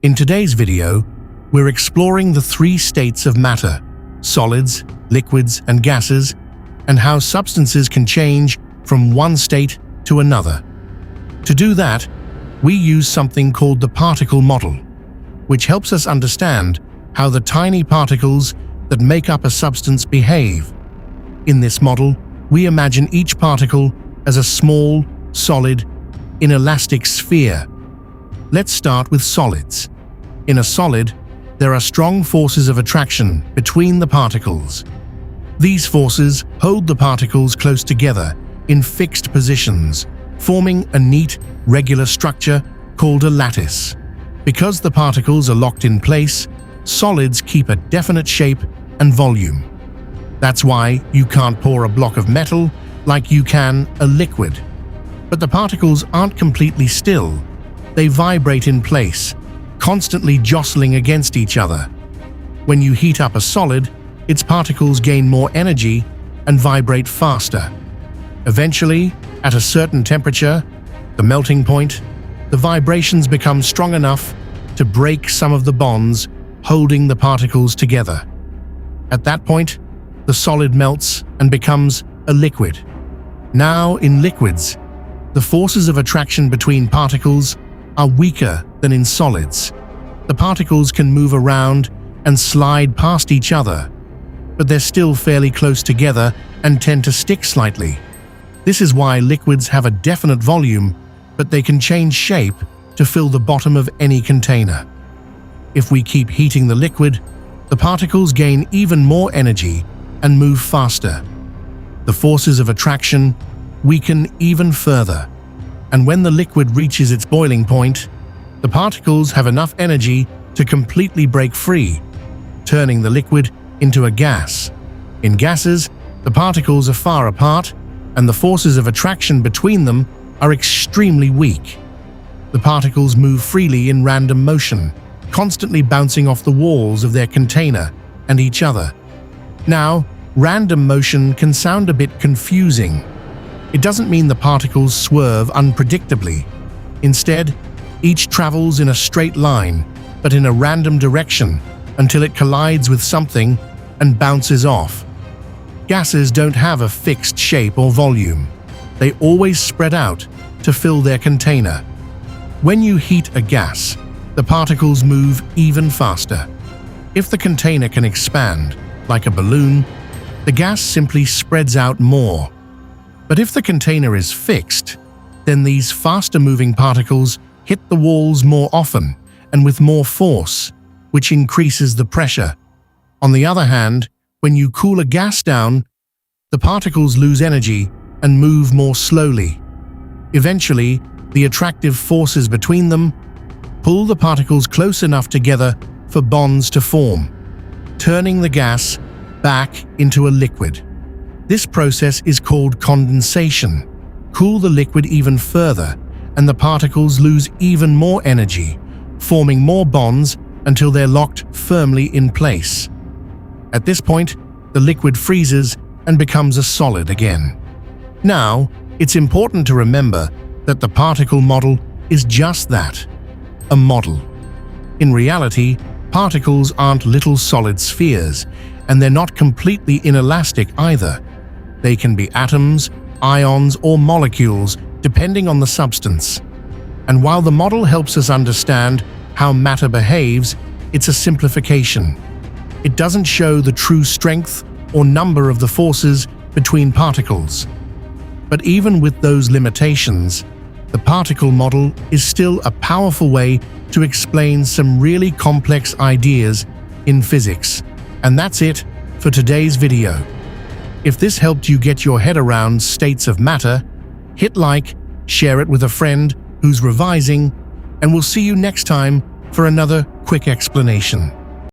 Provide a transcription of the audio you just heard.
In today's video, we're exploring the three states of matter: solids, liquids, and gases, and how substances can change from one state to another. To do that, we use something called the particle model, which helps us understand how the tiny particles that make up a substance behave. In this model, we imagine each particle as a small, solid, inelastic sphere. Let's start with solids. In a solid, there are strong forces of attraction between the particles. These forces hold the particles close together in fixed positions, forming a neat, regular structure called a lattice. Because the particles are locked in place, solids keep a definite shape and volume. That's why you can't pour a block of metal like you can a liquid. But the particles aren't completely still. They vibrate in place, constantly jostling against each other. When you heat up a solid, its particles gain more energy and vibrate faster. Eventually, at a certain temperature, the melting point, the vibrations become strong enough to break some of the bonds holding the particles together. At that point, the solid melts and becomes a liquid. Now, in liquids, the forces of attraction between particles are weaker than in solids. The particles can move around and slide past each other, but they're still fairly close together and tend to stick slightly. This is why liquids have a definite volume, but they can change shape to fill the bottom of any container. If we keep heating the liquid, the particles gain even more energy and move faster. The forces of attraction weaken even further, and when the liquid reaches its boiling point, the particles have enough energy to completely break free, turning the liquid into a gas. In gases, the particles are far apart, and the forces of attraction between them are extremely weak. The particles move freely in random motion, constantly bouncing off the walls of their container and each other. Now, random motion can sound a bit confusing. It doesn't mean the particles swerve unpredictably. Instead, each travels in a straight line, but in a random direction until it collides with something and bounces off. Gases don't have a fixed shape or volume. They always spread out to fill their container. When you heat a gas, the particles move even faster. If the container can expand, like a balloon, the gas simply spreads out more. But if the container is fixed, then these faster-moving particles hit the walls more often and with more force, which increases the pressure. On the other hand, when you cool a gas down, the particles lose energy and move more slowly. Eventually, the attractive forces between them pull the particles close enough together for bonds to form, turning the gas back into a liquid. This process is called condensation. Cool the liquid even further, and the particles lose even more energy, forming more bonds until they're locked firmly in place. At this point, the liquid freezes and becomes a solid again. Now, it's important to remember that the particle model is just that, a model. In reality, particles aren't little solid spheres, and they're not completely inelastic either. They can be atoms, ions, or molecules, depending on the substance. And while the model helps us understand how matter behaves, it's a simplification. It doesn't show the true strength or number of the forces between particles. But even with those limitations, the particle model is still a powerful way to explain some really complex ideas in physics. And that's it for today's video. If this helped you get your head around states of matter, hit like, share it with a friend who's revising, and we'll see you next time for another quick explanation.